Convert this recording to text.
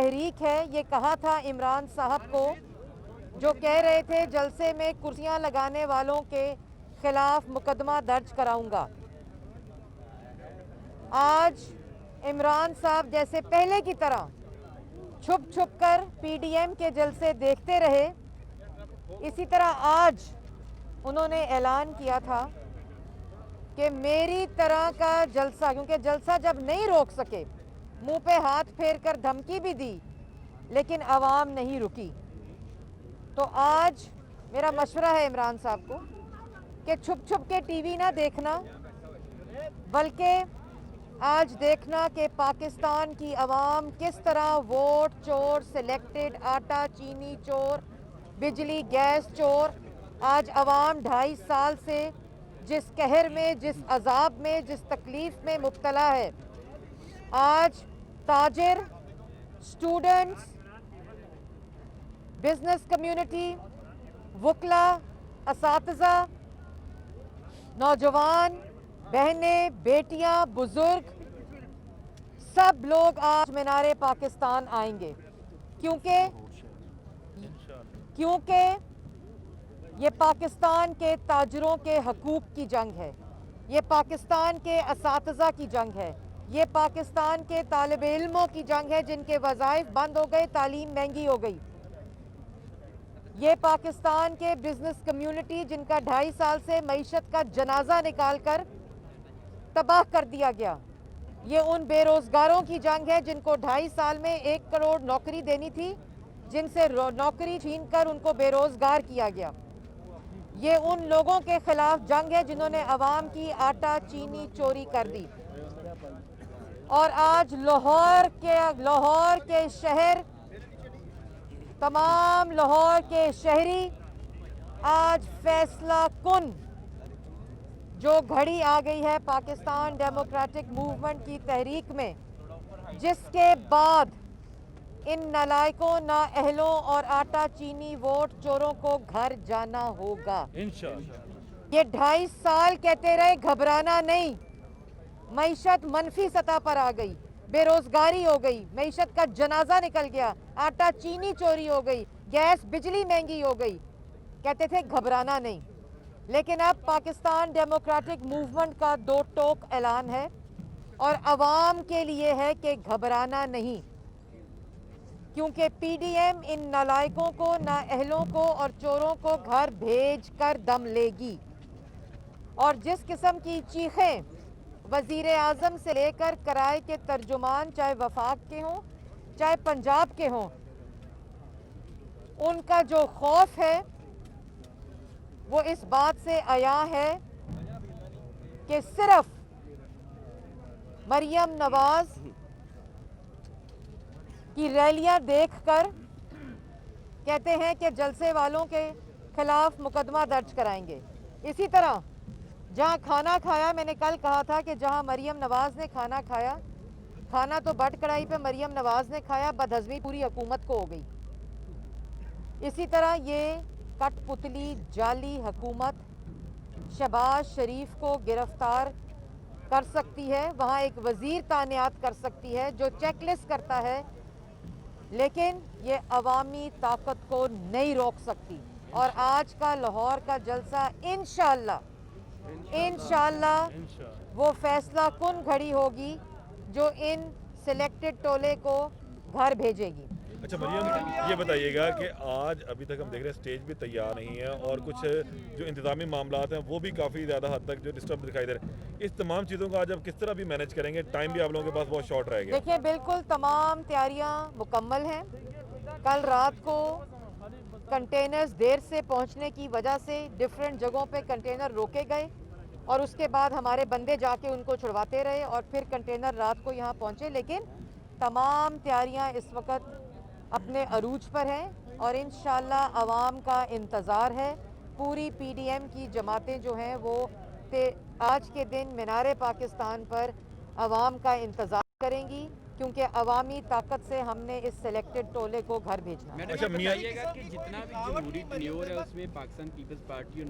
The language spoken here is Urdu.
تحریک ہے، یہ کہا تھا عمران صاحب کو جو کہہ رہے تھے جلسے میں کرسیاں لگانے والوں کے خلاف مقدمہ درج کراؤں گا۔ آج عمران صاحب جیسے پہلے کی طرح چھپ چھپ کر پی ڈی ایم کے جلسے دیکھتے رہے، اسی طرح آج انہوں نے اعلان کیا تھا کہ میری طرح کا جلسہ، کیونکہ جلسہ جب نہیں روک سکے، منہ پہ ہاتھ پھیر کر دھمکی بھی دی لیکن عوام نہیں رکی، تو آج میرا مشورہ ہے عمران صاحب کو کہ چھپ چھپ کے ٹی وی نہ دیکھنا، بلکہ آج دیکھنا کہ پاکستان کی عوام کس طرح ووٹ چور، سلیکٹڈ، آٹا چینی چور، بجلی گیس چور، آج عوام 2.5 سال سے جس قہر میں، جس عذاب میں، جس تکلیف میں مبتلا ہے، آج تاجر، اسٹوڈنٹس، بزنس کمیونٹی، وکلا، اساتذہ، نوجوان، بہنیں، بیٹیاں، بزرگ، سب لوگ آج مینار پاکستان آئیں گے، کیونکہ یہ پاکستان کے تاجروں کے حقوق کی جنگ ہے، یہ پاکستان کے اساتذہ کی جنگ ہے، یہ پاکستان کے طالب علموں کی جنگ ہے جن کے وظائف بند ہو گئے، تعلیم مہنگی ہو گئی، یہ پاکستان کے بزنس کمیونٹی جن کا 2.5 سال سے معیشت کا جنازہ نکال کر تباہ کر دیا گیا، یہ ان بے روزگاروں کی جنگ ہے جن کو 2.5 سال میں 1 کروڑ نوکری دینی تھی، جن سے نوکری چھین کر ان کو بے روزگار کیا گیا، یہ ان لوگوں کے خلاف جنگ ہے جنہوں نے عوام کی آٹا چینی چوری کر دی، اور آج لاہور کے شہر، تمام لاہور کے شہری آج فیصلہ کن جو گھڑی آ گئی ہے پاکستان ڈیموکریٹک موومنٹ کی تحریک میں، جس کے بعد ان نالائقوں، نااہلوں اور آٹا چینی ووٹ چوروں کو گھر جانا ہوگا انشاءاللہ۔ یہ 2.5 سال کہتے رہے گھبرانا نہیں، معیشت منفی سطح پر آ گئی، بے روزگاری ہو گئی، معیشت کا جنازہ نکل گیا، آٹا چینی چوری ہو گئی، گیس بجلی مہنگی ہو گئی، کہتے تھے گھبرانا نہیں، لیکن اب پاکستان ڈیموکریٹک موومنٹ کا 2 ٹوک اعلان ہے اور عوام کے لیے ہے کہ گھبرانا نہیں، کیونکہ پی ڈی ایم ان نالائقوں کو، نااہلوں کو اور چوروں کو گھر بھیج کر دم لے گی، اور جس قسم کی چیخیں وزیر اعظم سے لے کر کرائے کے ترجمان، چاہے وفاق کے ہوں چاہے پنجاب کے ہوں، ان کا جو خوف ہے وہ اس بات سے عیاں ہے کہ صرف مریم نواز کی ریلیاں دیکھ کر کہتے ہیں کہ جلسے والوں کے خلاف مقدمہ درج کرائیں گے۔ اسی طرح جہاں کھانا کھایا، میں نے کل کہا تھا کہ جہاں مریم نواز نے کھانا کھایا، کھانا تو بٹ کڑائی پہ مریم نواز نے کھایا، بدہضمی پوری حکومت کو ہو گئی، اسی طرح یہ کٹ پتلی جعلی حکومت شہباز شریف کو گرفتار کر سکتی ہے، وہاں ایک وزیر تعینات کر سکتی ہے جو چیک لسٹ کرتا ہے، لیکن یہ عوامی طاقت کو نہیں روک سکتی، اور آج کا لاہور کا جلسہ انشاءاللہ وہ فیصلہ کن گھڑی ہوگی جو ان سلیکٹڈ ٹولے کو گھر بھیجے گی۔ اچھا مریم، یہ بتائیے گا کہ آج ابھی تک ہم دیکھ رہے ہیں اسٹیج بھی تیار نہیں ہے اور کچھ جو انتظامی معاملات ہیں وہ بھی کافی زیادہ حد تک جو ڈسٹرب دکھائی دے رہے ہیں، اس تمام چیزوں کو آج آپ کس طرح بھی مینیج کریں گے؟ ٹائم بھی آپ لوگوں کے پاس بہت شارٹ رہ گیا۔ دیکھیں بالکل تمام تیاریاں مکمل ہیں، کل رات کو کنٹینرز دیر سے پہنچنے کی وجہ سے ڈیفرنٹ جگہوں پہ کنٹینر روکے گئے اور اس کے بعد ہمارے بندے جا کے ان کو چھڑواتے رہے اور پھر کنٹینر رات کو یہاں پہنچے، لیکن تمام تیاریاں اس وقت اپنے عروج پر ہیں اور انشاءاللہ عوام کا انتظار ہے، پوری پی ڈی ایم کی جماعتیں جو ہیں وہ آج کے دن مینار پاکستان پر عوام کا انتظار کریں گی، کیونکہ عوامی طاقت سے ہم نے اس سلیکٹڈ ٹولے کو گھر بھیجنا ہے۔ میڈم یہ بتائیے گا کہ جتنا بھی جمہوری ٹنیور ہے اس میں پاکستان پیپلز پارٹی اور